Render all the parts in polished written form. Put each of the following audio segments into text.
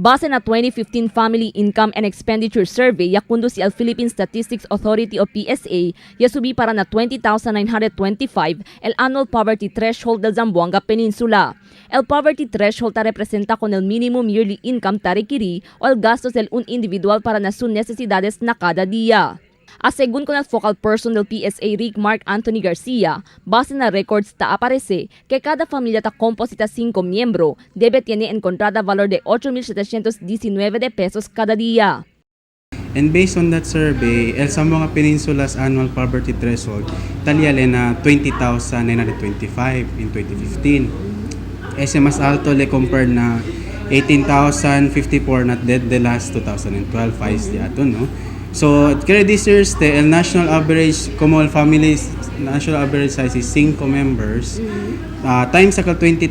Base na 2015 Family Income and Expenditure Survey, yakundo si Philippine Statistics Authority o PSA, yasubi para na 20,925 el annual poverty threshold del Zamboanga Peninsula. El poverty threshold ta representa con el minimum yearly income ta requiri o el gastos del un individual para na sus necesidades na cada día. Según con el focal person del PSA Rick Mark Anthony Garcia, base na records ta aparece que cada familia ta composita 5 miembro debe tiene encontrada valor de 8,719 de pesos cada día. And based on that survey, El Zamboanga Peninsula's annual poverty threshold talyale na 20,925 in 2015. Ese mas alto le compare na 18,054 not dead the last 2012 files di ato, no? So, kaya this year's el national average, como el family's national average size is 5 members, times akal 20,000,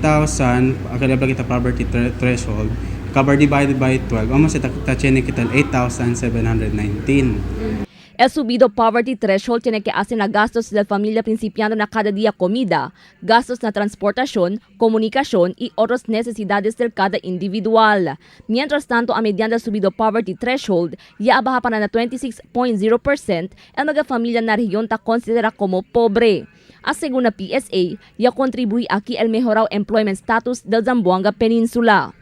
akal kita poverty threshold, cover divided by 12, almost tachene kita 8,719. El subido poverty threshold tiene que hacer na gastos del familia principiando na cada día comida, gastos na transportación, comunicación y otras necesidades del cada individual. Mientras tanto, a mediante el subido poverty threshold, ya abaja para na 26.0% el mga familia na región ta considera como pobre. Según la PSA, ya contribuye aquí el mejorado employment status del Zamboanga Peninsula.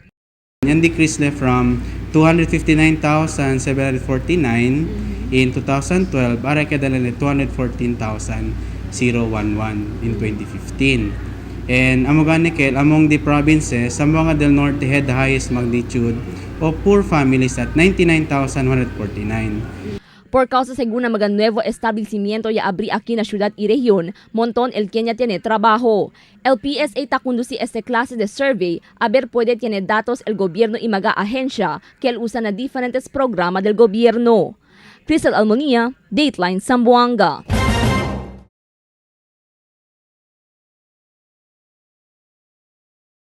Yan decrease le from 259,749 in 2012, para kadala na 214,011 in 2015. And among the provinces, Zamboanga del Norte had the highest magnitude of poor families at 99,149. Por causa según ang mga nuevo establecimiento ya abri aquí na syudad y región, montón el Kenya tiene trabajo. El PSA ta conduci este clase de survey, a ver puede tiene datos el gobierno y mga ahensya que el usa na diferentes programas del gobierno. Crystal Almonía, Dateline Zamboanga.